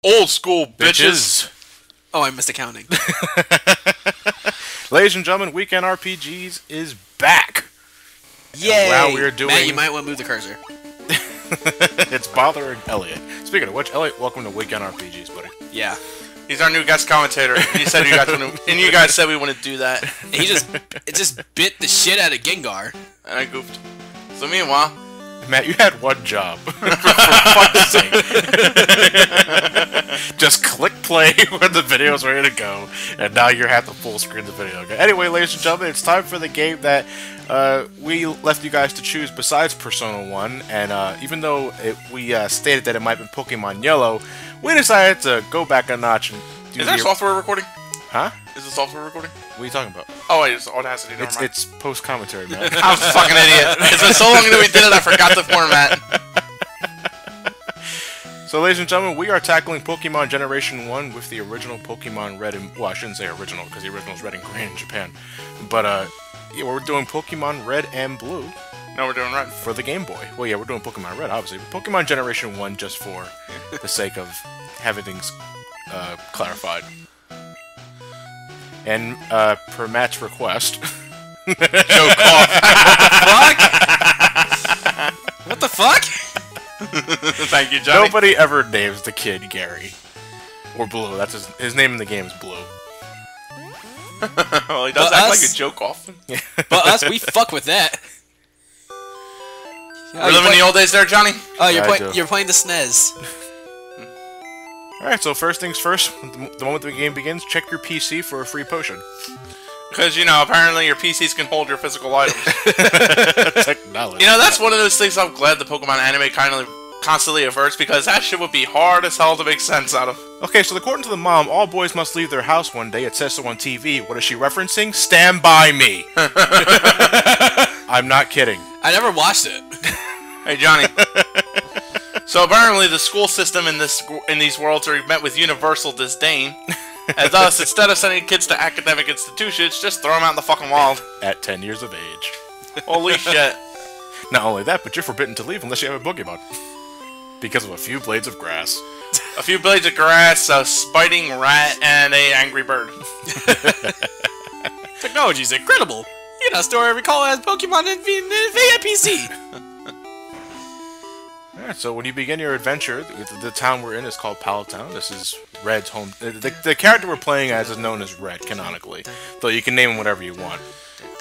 Old school, bitches. Oh, I missed accounting. Ladies and gentlemen, Weekend RPGs is back. Yay! Wow, we are doing... Matt, you might want to move the cursor. It's bothering Elliot. Speaking of which, Elliot, welcome to Weekend RPGs, buddy. Yeah. He's our new guest commentator. He said you guys said we want to do that. And it just bit the shit out of Gengar. And I goofed. So meanwhile, Matt, you had one job. For fuck's sake. Just click play when the video's ready to go, and now you're at the full screen of the video. Okay? Anyway, ladies and gentlemen, it's time for the game that we left you guys to choose besides Persona 1, and even though we stated that it might be Pokemon Yellow, we decided to go back a notch and do is there software recording? Huh? Is the software recording? What are you talking about? Oh wait, it's Audacity. Never mind. It's post-commentary, man. I'm a fucking idiot. It's been so long that we did it, I forgot the format. So, ladies and gentlemen, we are tackling Pokemon Generation 1 with the original Pokemon Red and... Well, I shouldn't say original, because the original is Red and Green in Japan. But, yeah, we're doing Pokemon Red and Blue. No, we're doing Red. For the Game Boy. Well, yeah, we're doing Pokemon Red, obviously. But Pokemon Generation 1 just for the sake of having things clarified. And, per Matt's request... Joke off. What the fuck? Thank you, Johnny. Nobody ever names the kid Gary. Or Blue. That's his name in the game is Blue. Well, he does act like a joke often. But us, we fuck with that. We're living the old days there, Johnny? Oh, you're playing the SNES. Alright, so first things first, the moment the game begins, check your PC for a free potion. Because, you know, apparently your PCs can hold your physical items. Technology. You know, that's one of those things I'm glad the Pokemon anime constantly averts, because that shit would be hard as hell to make sense out of. Okay, so according to the mom, all boys must leave their house one day. It says so on TV. What is she referencing? Stand By Me. I'm not kidding. I never watched it. Hey, Johnny. So apparently the school system in these worlds are met with universal disdain. And thus, instead of sending kids to academic institutions, just throw them out in the fucking wild. At 10 years of age. Holy shit. Not only that, but you're forbidden to leave unless you have a Pokemon. Because of a few blades of grass. A few blades of grass, a spiting rat, and an angry bird. Technology is incredible. You know, store every call as Pokemon in via PC. Alright, so when you begin your adventure, the town we're in is called Pallet Town. This is Red's home. The character we're playing as is known as Red, canonically. Though you can name him whatever you want.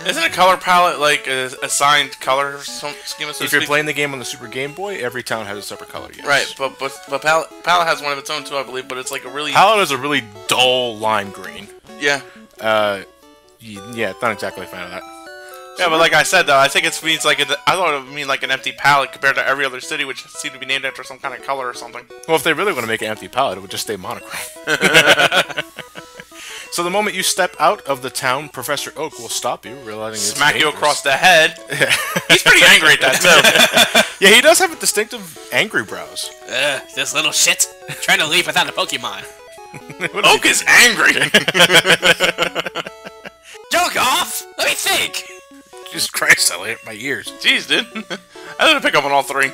Isn't a color palette like a assigned color schema? So if you're playing the game on the Super Game Boy, every town has a separate color, yes. Right, but Pallet has one of its own too, I believe, but it's like a really... Pallet is a really dull lime green. Yeah. Yeah, not exactly a fan of that. Yeah, but like I said, though, I think it means like I thought it would mean like an empty palette compared to every other city, which seemed to be named after some kind of color or something. Well, if they really want to make an empty palette, it would just stay monochrome. So the moment you step out of the town, Professor Oak will stop you, realizing it's smack you dangerous. across the head. He's pretty angry at that too. Yeah, he does have a distinctive angry brows. This little shit trying to leave without a Pokemon. Oak is angry. Joke off. Let me think. Jesus Christ, Elliot, my ears. Jeez, dude. I didn't pick up on all three.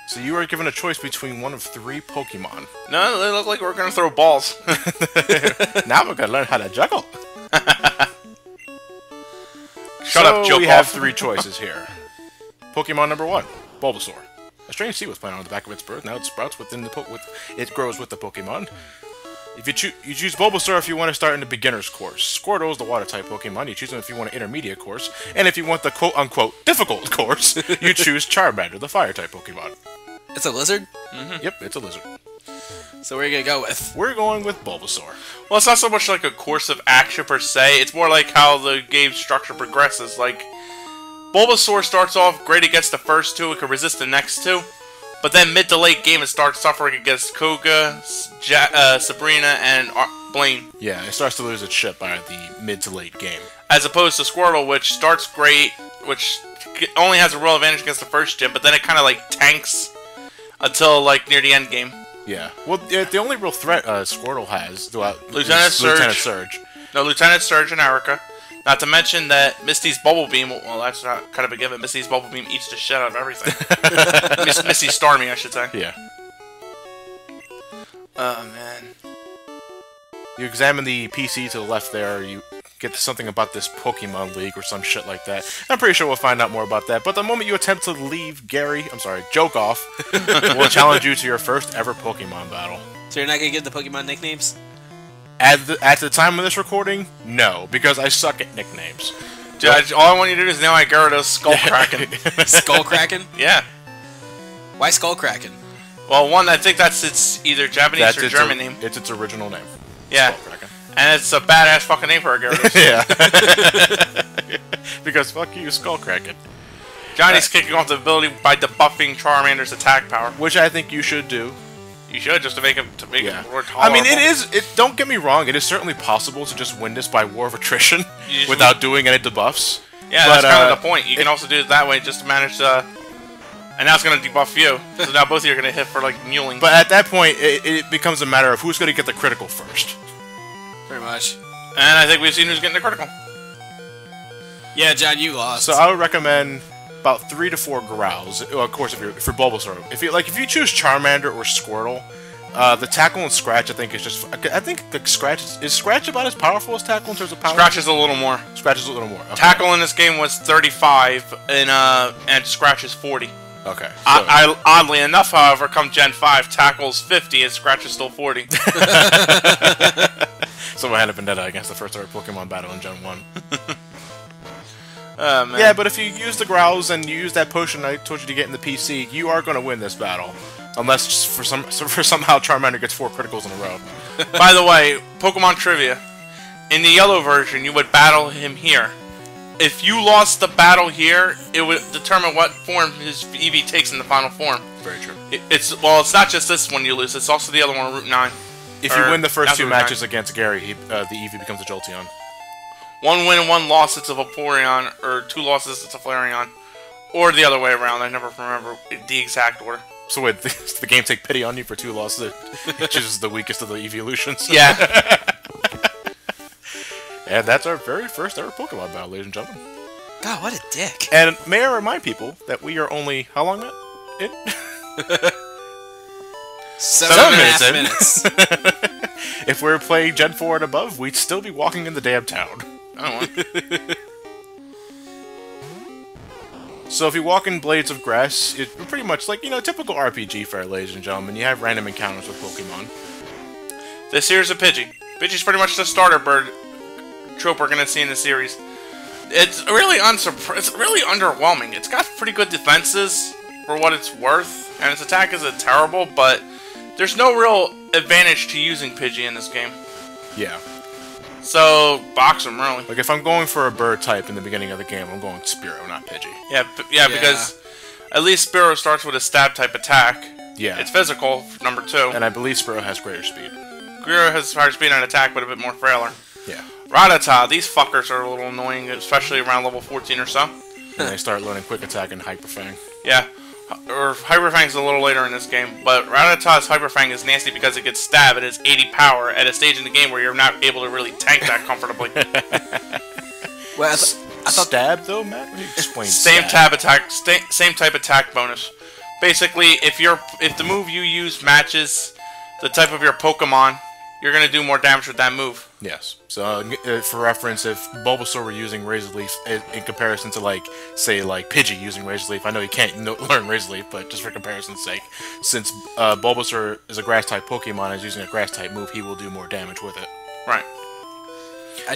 So you are given a choice between one of 3 Pokemon. No, they look like we're gonna throw balls. Now we're gonna learn how to juggle. Shut up, joke we off. have 3 choices here. Pokemon number 1, Bulbasaur. A strange seed was planted on the back of its birth. Now it sprouts within it grows with the Pokemon. If you choose Bulbasaur if you want to start in the beginner's course. Squirtle is the water-type Pokemon. You choose him if you want an intermediate course. And if you want the quote-unquote difficult course, you choose Charmander, the fire-type Pokemon. It's a lizard? Mm-hmm. Yep, it's a lizard. So where are you gonna go with? We're going with Bulbasaur. Well, it's not so much like a course of action per se. It's more like how the game's structure progresses. Like, Bulbasaur starts off great against the first 2. It can resist the next 2. But then mid to late game, it starts suffering against Koga, Sabrina, and Blaine. Yeah, it starts to lose its shit by the mid to late game. As opposed to Squirtle, which starts great, which only has a real advantage against the first gym, but then it kind of like tanks until like near the end game. Yeah. Well, the only real threat Squirtle has throughout Lieutenant Surge. Lieutenant Surge. No, Lieutenant Surge and Erica. Not to mention that Misty's Bubble Beam, well, that's not kind of a given. Misty's Bubble Beam eats the shit out of everything. Misty Starmie, I should say. Yeah. Oh, man. You examine the PC to the left there, you get to something about this Pokemon League or some shit like that. I'm pretty sure we'll find out more about that, but the moment you attempt to leave Joke off, will challenge you to your first ever Pokemon battle. So you're not gonna give the Pokemon nicknames? At the time of this recording, no, because I suck at nicknames. Judge, all I want you to do is now I Gyarados Skull Kraken. Skull Kraken? Yeah. Why Skull Kraken? Well, one, I think that's its either Japanese or German name. It's its original name. Yeah. Skull Kraken. And it's a badass fucking name for a Gyarados. Yeah. Because fuck you, Skull Kraken. Johnny's kicking off the ability by debuffing Charmander's attack power. Which I think you should do. You should, just to make him more tolerable. I mean, don't get me wrong, it is certainly possible to just win this by war of attrition without doing any debuffs. Yeah, but, that's kind of the point. You can also do it that way just to manage the... And now it's going to debuff you. So now both of you are going to hit for, like, mewling. But at that point, it becomes a matter of who's going to get the critical first. Pretty much. And I think we've seen who's getting the critical. Yeah, John, you lost. So I would recommend about 3 to 4 growls. Well, of course, if Bulbasaur. If you choose Charmander or Squirtle, the Tackle and Scratch I think is just. I think the Scratch is Scratch about as powerful as Tackle in terms of power. Scratch is a little more. Scratch is a little more. Okay. Tackle in this game was 35, and Scratch is 40. Okay. So. Oddly enough, however, come Gen 5, Tackle's 50 and Scratch is still 40. So I had a vendetta against the first ever Pokemon battle in Gen 1. Man. Yeah, but if you use the growls and you use that potion I told you to get in the PC, you are going to win this battle. Unless for somehow Charmander gets 4 criticals in a row. By the way, Pokemon trivia. In the yellow version, you would battle him here. If you lost the battle here, it would determine what form his EV takes in the final form. Very true. It's not just this one you lose, it's also the other one, Route 9. If you win the first 2 matches against Gary, the EV becomes a Jolteon. 1 win and 1 loss, it's a Vaporeon, or 2 losses, it's a Flareon. Or the other way around, I never remember the exact order. So wait, does the game take pity on you for 2 losses? It chooses the weakest of the evolutions? Yeah. And that's our very first ever Pokemon battle, ladies and gentlemen. God, what a dick. And may I remind people that we are only, how long, Matt? 7.5 minutes. If we were playing Gen 4 and above, we'd still be walking in the damn town. I don't know. So if you walk in Blades of Grass, it's pretty much like, typical RPG fare, ladies and gentlemen. You have random encounters with Pokemon. This here's a Pidgey. Pidgey's pretty much the starter bird trope we're gonna see in the series. It's really really underwhelming. It's got pretty good defenses for what it's worth, and its attack isn't terrible, but there's no real advantage to using Pidgey in this game. Yeah. So, box him, really. Like, if I'm going for a bird type in the beginning of the game, I'm going Spearow, not Pidgey. Yeah, because at least Spearow starts with a stab type attack. Yeah. It's physical, number 2. And I believe Spearow has greater speed. Spearow has higher speed and attack, but a bit more frailer. Yeah. Rattata, these fuckers are a little annoying, especially around level 14 or so. And they start learning Quick Attack and Hyper Fang. Yeah. Or Hyper Fang's a little later in this game, but Rattata's Hyper Fang is nasty because it gets stabbed at its 80 power at a stage in the game where you're not able to really tank that comfortably. Well, I thought stab though, Matt? What do you explain? Same type attack bonus. Basically, if the move you use matches the type of your Pokemon, you're gonna do more damage with that move. Yes. So, for reference, if Bulbasaur were using Razor Leaf in comparison to, say, Pidgey using Razor Leaf, I know you can't learn Razor Leaf, but just for comparison's sake, since Bulbasaur is a Grass-type Pokemon and is using a Grass-type move, he will do more damage with it. Right.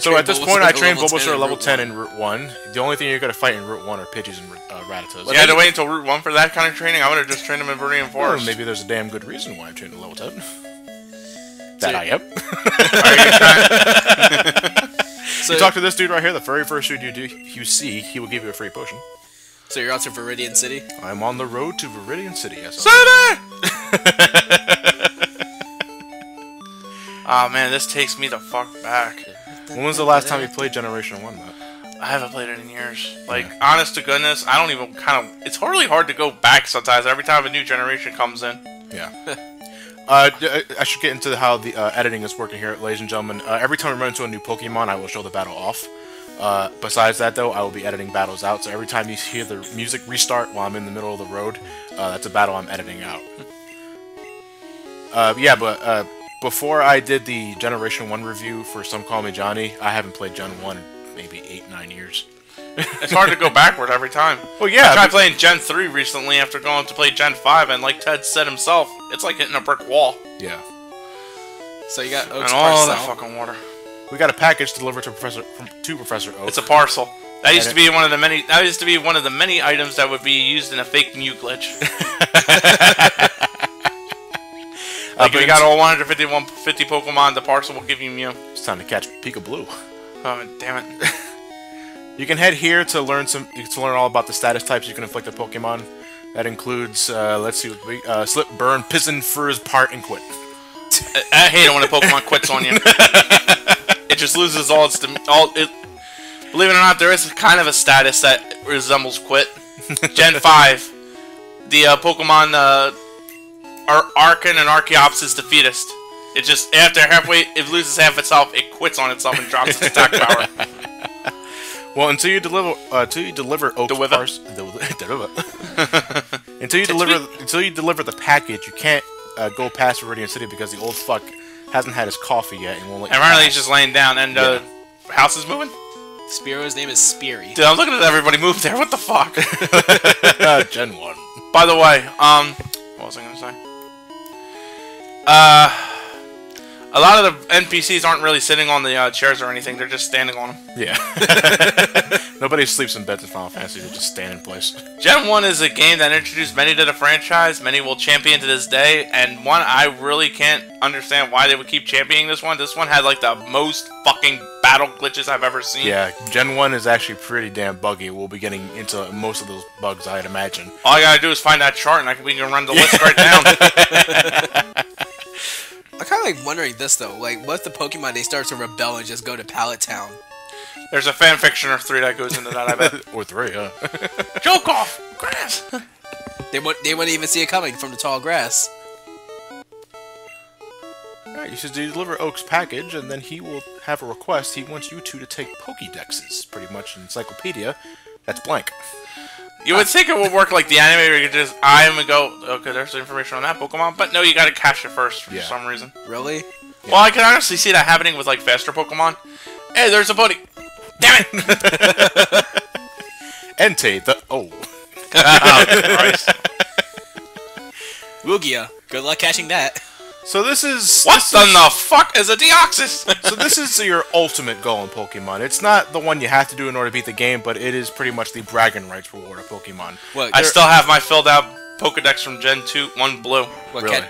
So at this point, I trained Bulbasaur at level 10 in Route 1. The only thing you're going to fight in Route 1 are Pidgeys and Rattatas. You had to wait until Route 1 for that kind of training? I would have just trained him in Viridian Forest. Well, maybe there's a damn good reason why I'm trained at level 10. That I am. So you talk to this dude right here, the very first dude you see, he will give you a free potion. So you're out to Viridian City? I'm on the road to Viridian City, yes. City! Oh man, this takes me the fuck back. When was the last time you played Generation 1, Matt? I haven't played it in years. Honest to goodness, I don't even it's really hard to go back sometimes every time a new generation comes in. Yeah. I should get into how the editing is working here, ladies and gentlemen. Every time we run into a new Pokemon, I will show the battle off. Besides that, though, I will be editing battles out, so every time you hear the music restart while I'm in the middle of the road, that's a battle I'm editing out. Before I did the Generation 1 review for Some Call Me Johnny, I haven't played Gen 1 in maybe 8-9 years. It's hard to go backward every time. Well, yeah. I tried playing Gen 3 recently after going to play Gen 5, and like Ted said himself, it's like hitting a brick wall. Yeah. So you got Oak's and all parcel. that fucking water. We got a package delivered to Professor Oak. It's a parcel. That used to be one of the many. That used to be one of the many items that would be used in a fake Mew glitch. Like if you got all 150 Pokemon, the parcel will give you Mew. It's time to catch Pika-Blue. Oh damn it! You can head here to learn all about the status types you can inflict a Pokemon. That includes, let's see, Slip, Burn, Piston, Frizz, Part, and Quit. I hate it when a Pokemon quits on you. It just loses all its... Believe it or not, there is kind of a status that resembles Quit. Gen 5. The Pokemon Arcan and Archeops is defeatist. It just, after halfway, it loses half itself, it quits on itself and drops its attack power. Well, until you deliver Oak's parcel, until you deliver the package, you can't go past Viridian City because the old fuck hasn't had his coffee yet and won't let you apparently pass. he's just laying down, and house is moving. Spearo's name is Speary. Dude, I'm looking at everybody move there. What the fuck? Gen 1. By the way, what was I gonna say? A lot of the NPCs aren't really sitting on the chairs or anything. They're just standing on them. Yeah. Nobody sleeps in beds in Final Fantasy. They just stand in place. Gen 1 is a game that introduced many to the franchise. Many will champion to this day. And one, I really can't understand why they would keep championing this one. This one had like the most fucking battle glitches I've ever seen. Yeah, Gen 1 is actually pretty damn buggy. We'll be getting into most of those bugs, I'd imagine. All I gotta do is find that chart and we can run the list right down. I'm kind of like wondering this though, like what if the Pokemon they start to rebel and just go to Pallet Town? There's a fanfiction or 3 that goes into that, I bet. Or 3, huh? Joke off! Grass! They wouldn't even see it coming from the tall grass. Alright, you should deliver Oak's package, and then he will have a request. He wants you two to take Pokédexes, pretty much an encyclopedia. That's blank. You would think it would work like the anime where you could just and go, okay, there's the information on that Pokemon, but no, you gotta cache it first for some reason. Really? Yeah. Well, I can honestly see that happening with like faster Pokemon. Hey, there's a buddy! Damn it! Entei, the... Oh. Oh, Christ. Lugia, good luck catching that. So this is... What the fuck is a Deoxys? So this is your ultimate goal in Pokemon. It's not the one you have to do in order to beat the game, but it is pretty much the bragging rights reward of Pokemon. What, I still have my filled out Pokedex from Gen 2, 1 blue. What, really?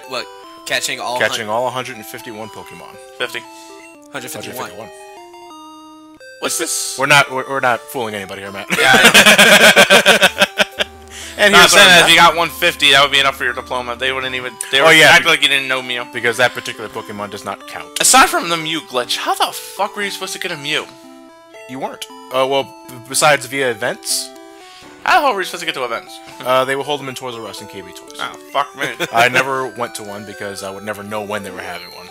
Catching all 151 Pokemon. 50. 151. What's this? We're not fooling anybody here, Matt. Yeah. And no, I'm saying that if you got 150, that would be enough for your diploma. They wouldn't even. They would act like you didn't know Mew. Because that particular Pokemon does not count. Aside from the Mew glitch, how the fuck were you supposed to get a Mew? You weren't. Well, besides via events. How the hell were you supposed to get to events? They will hold them in Toys R Us and KB Toys. Oh, fuck me. I never went to one because I would never know when they were having one.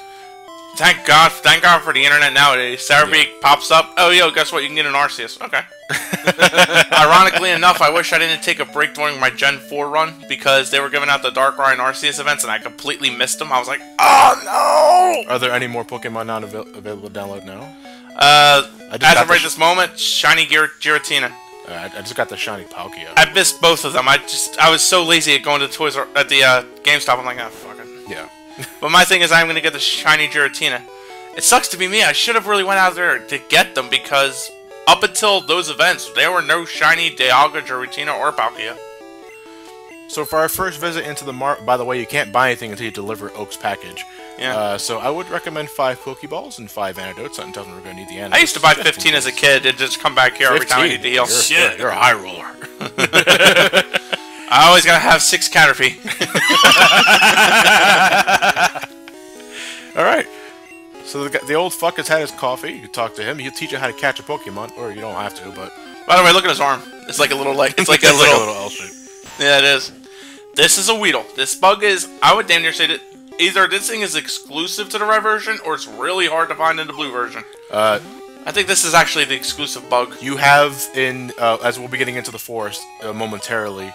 Thank God for the internet nowadays. Cerebeak pops up. Oh, yo, guess what? You can get an Arceus. Okay. Ironically enough, I wish I didn't take a break during my Gen 4 run because they were giving out the Darkrai and Arceus events and I completely missed them. I was like, oh no! Are there any more Pokemon not available to download now? As of right this moment, Shiny Giratina. I just got the shiny Palkia. I missed both of them. I was so lazy at going to the GameStop. I'm like, oh, fuck it. Yeah. But my thing is, I'm gonna get the shiny Giratina. It sucks to be me. I should have really went out there to get them because up until those events, there were no shiny Dialga, Giratina, or Palkia. So for our first visit into the mart, by the way, you can't buy anything until you deliver Oak's package. Yeah. So I would recommend 5 Pokeballs and 5 antidotes. That tells me we're going to need the antidotes. I used to buy 15 as a kid and just come back here every time I need to heal. Shit, you're a high roller. I always gotta have 6 Caterpie. Alright. So the old fuck has had his coffee. You can talk to him. He'll teach you how to catch a Pokemon. Or you don't have to, but... By the way, look at his arm. It's like a little it's like a little L shape. Yeah, it is. This is a Weedle. This bug is, I would damn near say that either this thing is exclusive to the red version, or it's really hard to find in the blue version. I I think this is actually the exclusive bug. You have in, as we'll be getting into the forest momentarily,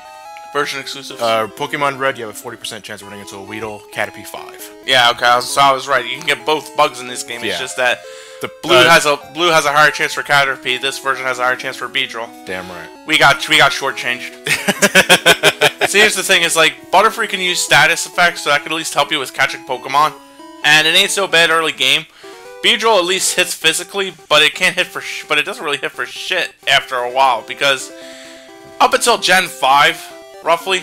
Version exclusive. Pokemon Red, you have a 40% chance of running into a Weedle, Caterpie 5. Yeah, okay, so I was right. You can get both bugs in this game. It's just that The blue has a higher chance for Caterpie. This version has a higher chance for Beedrill. Damn right. We got shortchanged. See, here's the thing: is like Butterfree can use status effects, so that could at least help you with catching Pokemon, and it ain't so bad early game. Beedrill at least hits physically, but it can't hit for but it doesn't really hit for shit after a while because up until Gen 5. Roughly,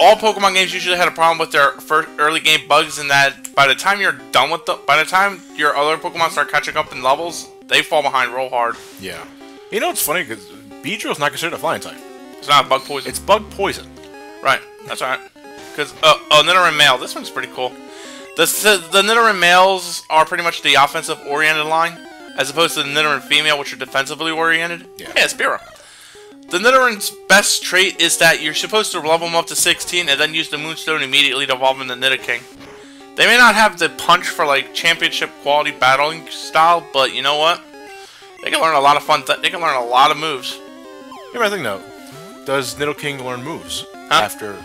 all Pokemon games usually had a problem with their first early game bugs in that by the time you're done with by the time your other Pokemon start catching up in levels, they fall behind real hard. Yeah. You know, it's funny because Beedrill's not considered a flying type. It's not bug poison. It's bug poison. Right. That's right. Because Nidoran male. This one's pretty cool. The Nidoran males are pretty much the offensive oriented line, as opposed to the Nidoran female, which are defensively oriented. Yeah, Spearow. The Nidoran's best trait is that you're supposed to level them up to 16 and then use the Moonstone immediately to evolve into Nidoking. They may not have the punch for like championship quality battling style, but you know what? They can learn a lot of fun. They can learn a lot of moves. Here's my thing though: does Nidoking learn moves after?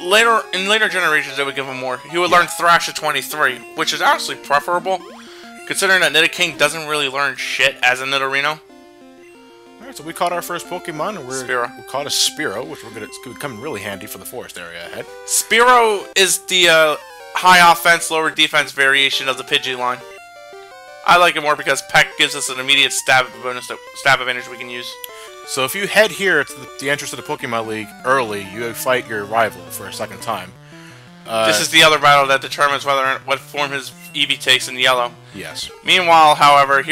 Later generations they would give him more. He would learn Thrash at 23, which is honestly preferable, considering that Nidoking doesn't really learn shit as a Nidorino. Alright, so we caught our first Pokemon, and we caught a Spearow, which it's going to come in really handy for the forest area ahead. Spearow is the high offense, lower defense variation of the Pidgey line. I like it more because Peck gives us an immediate stab advantage we can use. So if you head here to the entrance to the Pokemon League early, you fight your rival for a second time. This is the other battle that determines what form his Eevee takes in yellow. Yes. Meanwhile, however,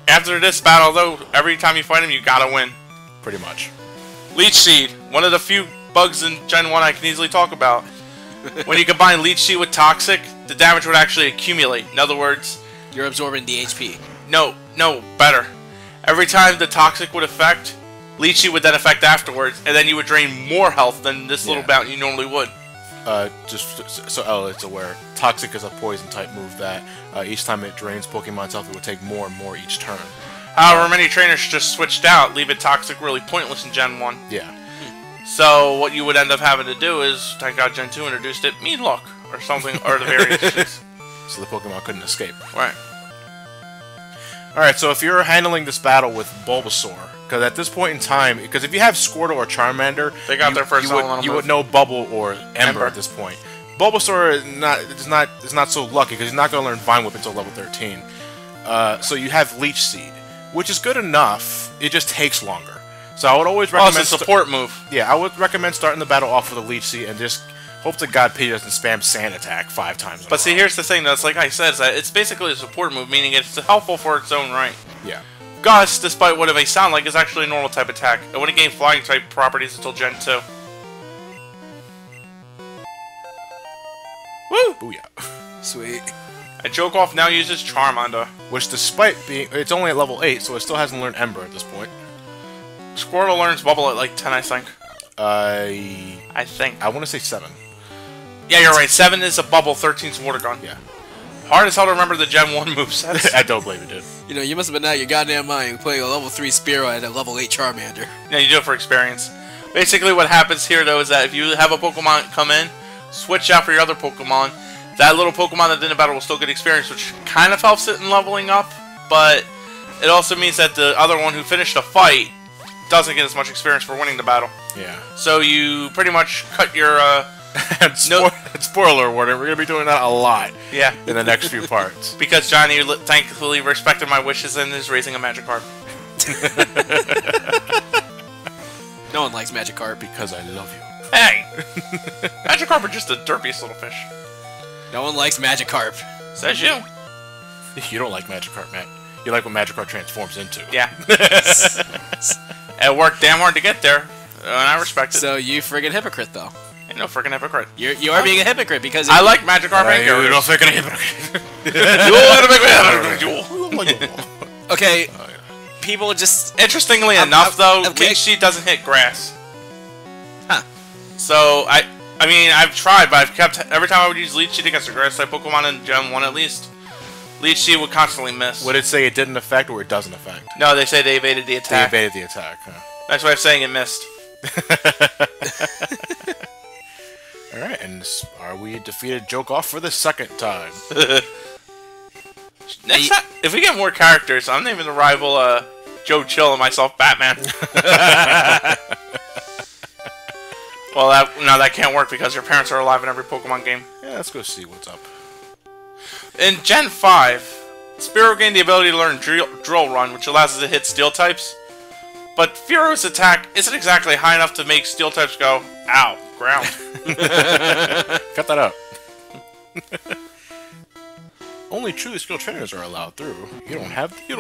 after this battle, though, every time you fight him, you gotta win. Pretty much. Leech Seed, one of the few bugs in Gen 1 I can easily talk about. When you combine Leech Seed with Toxic, the damage would actually accumulate. In other words, you're absorbing the HP. No, better. Every time the Toxic would affect, Leech Seed would then affect afterwards, and then you would drain more health than this little bout you normally would. Just so it's aware, Toxic is a poison type move that each time it drains Pokemon's health, it will take more and more each turn. However, many trainers just switched out, leaving Toxic really pointless in Gen 1. Yeah. So what you would end up having to do is, thank God Gen 2 introduced it, Mean Look, or something, or the variations. So the Pokemon couldn't escape. Right. Alright, so if you're handling this battle with Bulbasaur, because at this point in time, because if you have Squirtle or Charmander, they got their first you would know Bubble or Ember at this point. Bulbasaur is not so lucky because he's not going to learn Vine Whip until level 13. So you have Leech Seed, which is good enough. It just takes longer. So I would always recommend it's a support move. Yeah, I would recommend starting the battle off with a Leech Seed and just hope to God Pidgey doesn't spam Sand Attack 5 times. But see, here's the thing, though. It's like I said, it's basically a support move, meaning it's helpful for its own right. Yeah. Gust, despite what it may sound like, is actually a normal type attack. It wouldn't gain flying type properties until Gen 2. Woo! Booyah. Sweet. And Jokoff now uses Charmander. Which, despite being... It's only at level 8, so it still hasn't learned Ember at this point. Squirtle learns Bubble at like 10, I think. I think. I want to say 7. Yeah, you're right. 7 is a Bubble, 13 is Water Gun. Yeah. Hard as hell to remember the Gen 1 movesets. I don't blame you, dude. You know, you must have been out of your goddamn mind playing a level 3 Spearow and a level 8 Charmander. Yeah, you do it for experience. Basically what happens here, though, is that if you have a Pokemon come in, switch out for your other Pokemon, that little Pokemon that's in the battle will still get experience, which kind of helps it in leveling up, but it also means that the other one who finished the fight doesn't get as much experience for winning the battle. Yeah. So you pretty much cut your... Spoiler warning, we're going to be doing that a lot in the next few parts. Because Johnny thankfully respected my wishes and is raising a Magikarp. No one likes Magikarp. Because I love you. Hey! Magikarp are just the derpiest little fish. No one likes Magikarp. Says you. You don't like Magikarp, Matt. You like what Magikarp transforms into. Yeah. It worked damn hard to get there, and I respect it. So you friggin' hypocrite, though. Ain't no friggin' hypocrite. You are being a hypocrite because... I like Magikarp and You're no friggin' hypocrite. You want to make me hypocrite. Okay, people just... Interestingly enough, though, Leech Seed doesn't hit grass. Huh. So, I mean, I've tried, but I've kept... Every time I would use Leech Seed against a grass-type Pokemon in Gen 1 at least, Leech Seed would constantly miss. Would it say it didn't affect or it doesn't affect? No, they say they evaded the attack. They evaded the attack, huh? Next way of saying it missed. Alright, and are we defeated Joke Off for the second time? Next time, if we get more characters, I'm naming the rival Joe Chill and myself Batman. Well, that can't work because your parents are alive in every Pokemon game. Yeah, let's go see what's up. In Gen 5, Spearow gained the ability to learn Drill Run, which allows it to hit Steel types. But Fearow's attack isn't exactly high enough to make Steel types go, ow, ground. Cut that out. Only truly skilled trainers are allowed through. You don't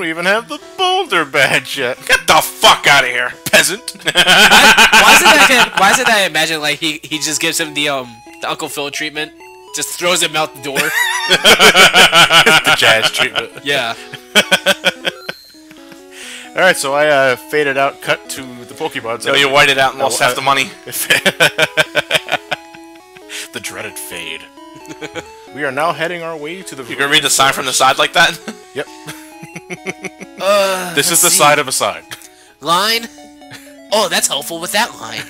even have the Boulder badge yet. Get the fuck out of here, peasant. Why is it that I imagine like he just gives him the Uncle Phil treatment, just throws him out the door? The jazz treatment. Yeah. Alright, so I faded out, cut to the Pokemon. So you whited out and lost half the money. The dreaded fade. We are now heading our way to the... You can read the sign from the side like that? Yep. This is the side of a sign. Line? Oh, that's helpful with that line.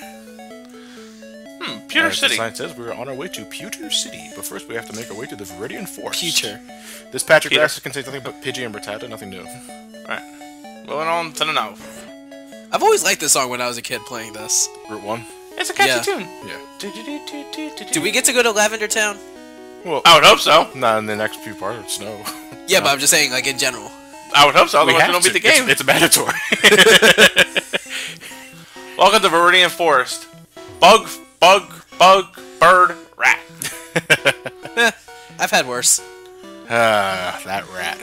Pewter City. The sign says we're on our way to Pewter City, but first we have to make our way to the Viridian Forest. Pewter. This patch of grass contains nothing but Pidgey and Rattata, nothing new. Alright. Moving on to the now. I've always liked this song when I was a kid playing this. Route 1? It's a catchy tune. Yeah. Do we get to go to Lavender Town? Well, I would hope so. Not in the next few parts of snow. Yeah, but I'm just saying, like, in general. I would hope so, otherwise we don't beat the game. It's mandatory. Welcome to Viridian Forest. Bug, bird, rat. I've had worse. That rat.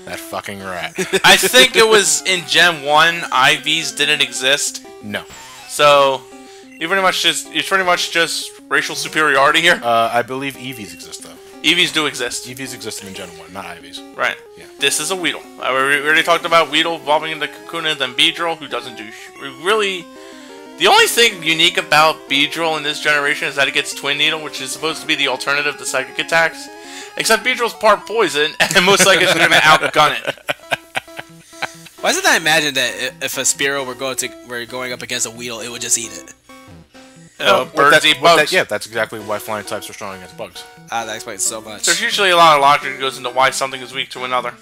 That fucking rat. I think it was in Gen 1, IVs didn't exist. No. So, you're pretty much just racial superiority here. I believe EVs exist, though. EVs do exist. EVs existed in Gen 1, not IVs. Right. Yeah. This is a Weedle. We already talked about Weedle evolving into Cocoon and then Beedrill, who doesn't do really... The only thing unique about Beedrill in this generation is that it gets Twin Needle, which is supposed to be the alternative to Psychic attacks. Except Beedrill's part poison, and most likely it's going to outgun it. Why is it that I imagine that if a Spearow were going up against a Weedle, it would just eat it? Birds eat bugs. Yeah, that's exactly why flying types are strong against bugs. Ah, that explains so much. There's usually a lot of logic that goes into why something is weak to another.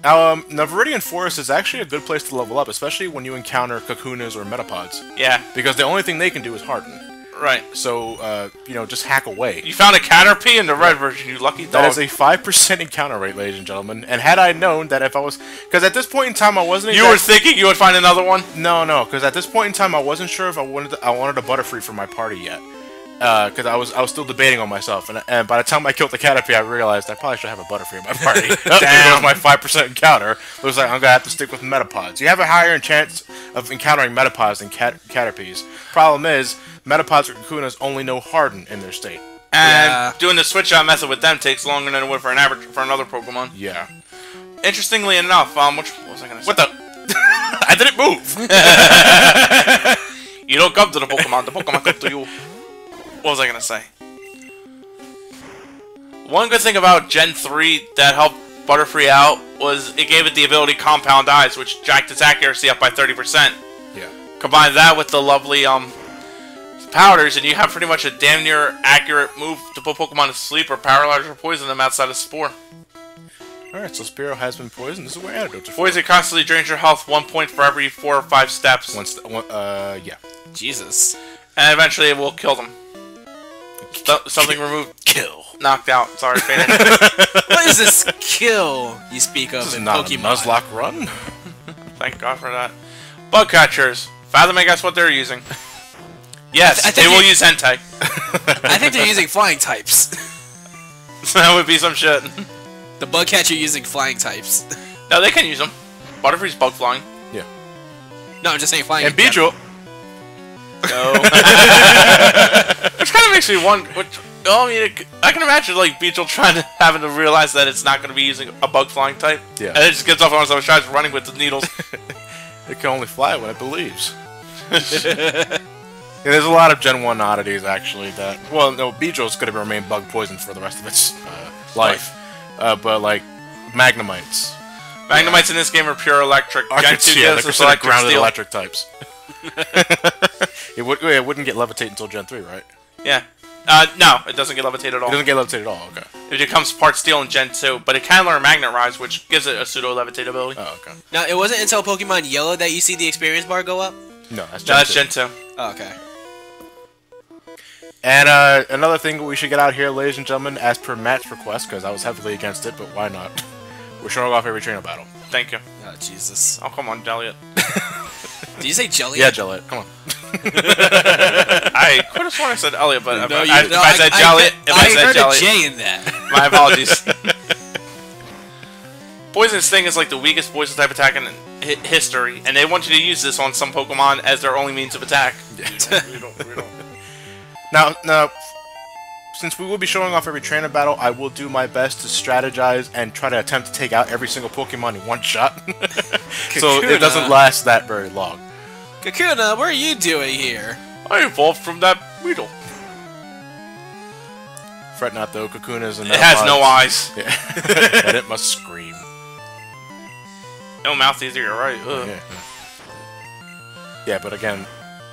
Now, Viridian Forest is actually a good place to level up, especially when you encounter Cocoonas or Metapods. Yeah. Because the only thing they can do is harden. Right. So, just hack away. You found a Caterpie in the red version, you lucky dog. That is a 5% encounter rate, ladies and gentlemen. And had I known that if I was... Because at this point in time, I wasn't... You were thinking you would find another one? No, because at this point in time, I wasn't sure if I wanted a Butterfree for my party yet. Because I was still debating on myself. And by the time I killed the Caterpie, I realized I probably should have a Butterfree in my party. That was my 5% encounter. It was like, I'm going to have to stick with Metapods. You have a higher chance of encountering Metapods than Caterpies. Problem is... Metapods or Cocoonas only know Harden in their state. And doing the switch-out method with them takes longer than it would for another Pokemon. Yeah. Interestingly enough, what was I gonna say? What the? I didn't move! You don't come to the Pokemon come to you. What was I gonna say? One good thing about Gen 3 that helped Butterfree out was it gave it the ability Compound Eyes, which jacked its accuracy up by 30%. Yeah. Combine that with the lovely, powders, and you have pretty much a damn near accurate move to put Pokemon to sleep or paralyze or poison them outside of Spore. Alright, so Spearow has been poisoned. This is where antidotes are. Poison constantly drains your health 1 point for every 4 or 5 steps. Yeah. Jesus. And eventually it will kill them. Something removed. Kill. Knocked out. Sorry, faded. What is this kill you speak of This is in not Pokemon? a Nuzlocke run. Thank God for that. Bug catchers. Fathom, I guess what they're using. Yes, they will use Hentai. I think they're using flying types. That would be some shit. The bug catcher using flying types. No, they can use them. Butterfree's bug flying. Yeah. No, I'm just saying flying. And Beedrill. No. Which kind of makes me wonder. I can imagine like Beedrill having to realize that it's not going to be using a bug flying type. Yeah. And it just gets off on some tries running with the needles. It can only fly when it believes. Yeah, there's a lot of Gen 1 oddities, actually, that... Well, no, Beedrill's going to remain bug poison for the rest of its life. But, like, Magnemites. Magnemites in this game are pure electric. Gen 2 yeah, gives us they're electric grounded steel. electric types. It wouldn't get levitate until Gen 3, right? Yeah. No, it doesn't get levitate at all. It doesn't get levitate at all, okay. It becomes part steel in Gen 2, but it can learn Magnet Rise, which gives it a pseudo-levitate ability. Oh, okay. Now, it wasn't until Pokemon Yellow that you see the experience bar go up? No, that's Gen 2. Oh, okay. And another thing we should get out here, ladies and gentlemen, as per Matt's request, because I was heavily against it, but why not? We're showing off every trainer battle. Thank you. Oh, Jesus. Oh, come on, Jelliot. Did you say Jelliot? Yeah, Jelliot, come on. I could have sworn I said Elliot, but No, if I said Jelliot, I heard Jelliot, a J in that. my apologies. Poisonous Sting is like the weakest poison type attack in history, and they want you to use this on some Pokemon as their only means of attack. We don't. Now, since we will be showing off every trainer battle, I will do my best to strategize and try to attempt to take out every single Pokemon in one shot. So it doesn't last that very long. Kakuna, what are you doing here? I evolved from that Weedle. Fret not though, Cocoon is a It has no eyes. Yeah. And it must scream. No mouth either, you're right. Ugh. Yeah, but again,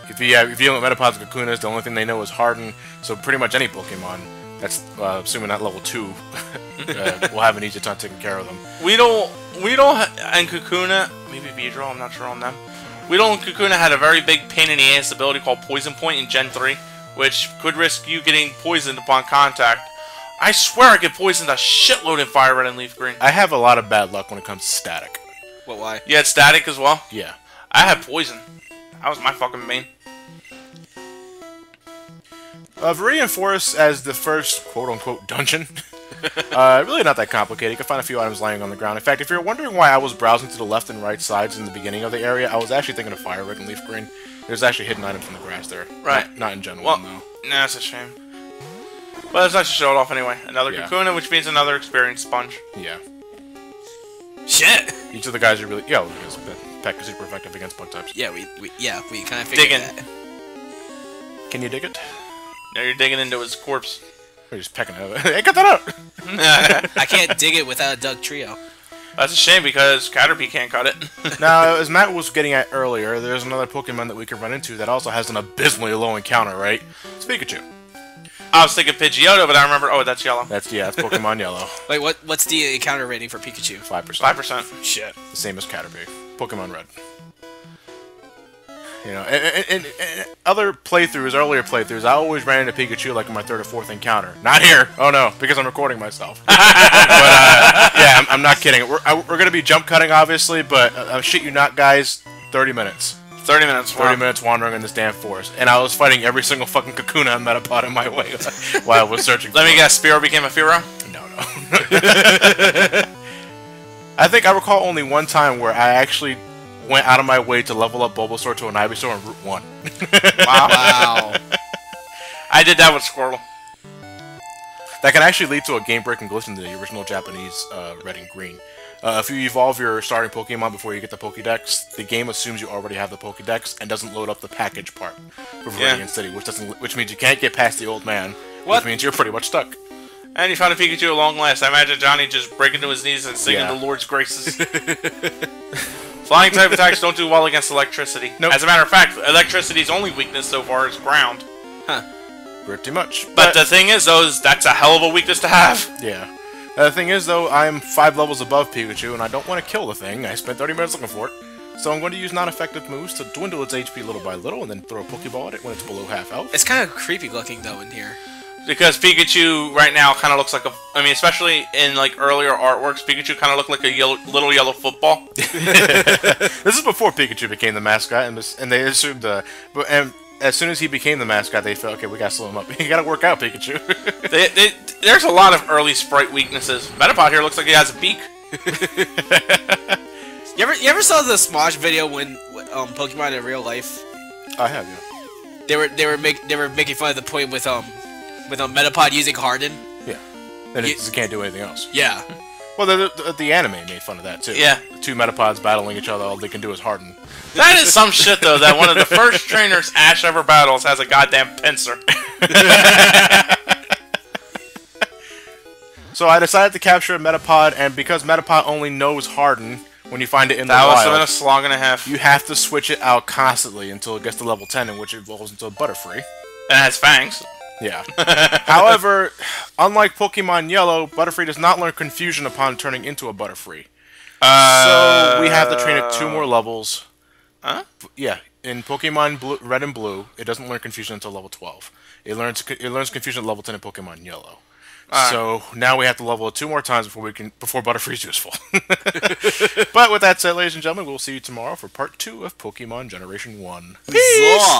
if you don't Metapods and Kakunas, the only thing they know is Harden, so pretty much any Pokemon, that's assuming that level 2, will have an easy time taking care of them. Weedle and Kakuna, maybe Beedrill, I'm not sure on them. Weedle and Kakuna had a very big pain in the ass ability called Poison Point in Gen 3, which could risk you getting poisoned upon contact. I swear I get poisoned a shitload in Fire Red and Leaf Green. I have a lot of bad luck when it comes to static. What, why? You had Static as well? Yeah. I had Poison. That was my fucking main. Viridian Forest as the first quote-unquote dungeon. Really not that complicated. You can find a few items lying on the ground. In fact, if you're wondering why I was browsing to the left and right sides in the beginning of the area, I was actually thinking of Fire Red and Leaf Green. There's actually hidden items in the grass there. Right. Not in Gen 1, Well, though. nah, that's a shame. But it's nice to show it off anyway. Another Kakuna, which means another experience sponge. Yeah. Shit! Each of the guys are really... Yeah, because Peck is super effective against bug types. Yeah, we kind of figured that. Can you dig it? Now you're digging into his corpse. Or just pecking at it. Hey, cut that out! I can't dig it without a Doug trio. That's a shame because Caterpie can't cut it. Now, as Matt was getting at earlier, there's another Pokemon that we can run into that also has an abysmally low encounter, right? It's Pikachu. I was thinking Pidgeotto, but I remember... Oh, that's yellow. That's Pokemon Yellow. Wait, what's the encounter rating for Pikachu? 5%. 5%. Shit. The same as Caterpie. Pokemon Red. You know, and other playthroughs, earlier playthroughs, I always ran into Pikachu like in my 3rd or 4th encounter. Not here! Oh no, because I'm recording myself. But, yeah, I'm not kidding. We're gonna be jump cutting, obviously, but shit you not, guys, 30 minutes. 30 minutes. 30 minutes wandering in this damn forest. And I was fighting every single fucking Kakuna and Metapod in my way while I was searching Let me guess, Spearow became a Fearow? No. I think I recall only one time where I actually went out of my way to level up Bulbasaur to an Ivysaur on Route 1. Wow. I did that with Squirtle. That can actually lead to a game-breaking glitch in the original Japanese Red and Green. If you evolve your starting Pokemon before you get the Pokédex, the game assumes you already have the Pokédex and doesn't load up the package part for Viridian City, which means you can't get past the old man, which means you're pretty much stuck. And you found a Pikachu at long last. I imagine Johnny just breaking to his knees and singing the Lord's graces. Flying type attacks don't do well against electricity. Nope. As a matter of fact, electricity's only weakness so far is ground. Huh. Pretty much. But the thing is, though, that's a hell of a weakness to have. Yeah. The thing is, though, I'm 5 levels above Pikachu, and I don't want to kill the thing. I spent 30 minutes looking for it. So I'm going to use non-effective moves to dwindle its HP little by little, and then throw a Pokeball at it when it's below half health. It's kind of creepy looking, though, in here. Because Pikachu right now kind of looks like a... I mean, especially in, like, earlier artworks, Pikachu kind of looked like a little yellow football. This is before Pikachu became the mascot, and they assumed... and as soon as he became the mascot, they felt, okay, we gotta slow him up. You gotta work out, Pikachu. There's a lot of early sprite weaknesses. Metapod here looks like he has a beak. You ever saw the Smosh video when Pokemon in real life? I have, yeah. They were making fun of the point with Metapod using Harden. Yeah. And it can't do anything else. Yeah. Well, the anime made fun of that too. Yeah. The two Metapods battling each other, all they can do is harden. That is some shit, though, that one of the first trainers Ash ever battles has a goddamn pincer. So I decided to capture a Metapod, and because Metapod only knows harden when you find it in the That was wild, a slog and a half. you have to switch it out constantly until it gets to level 10, in which it evolves into a Butterfree. And it has fangs. Yeah. However, unlike Pokemon Yellow, Butterfree does not learn Confusion upon turning into a Butterfree. So we have to train it 2 more levels. Huh? Yeah, in Pokemon Red and Blue, it doesn't learn Confusion until level 12. It learns Confusion at level 10 in Pokemon Yellow. So now we have to level it 2 more times before Butterfree's useful. But with that said, ladies and gentlemen, we'll see you tomorrow for part 2 of Pokemon Generation 1. Peace!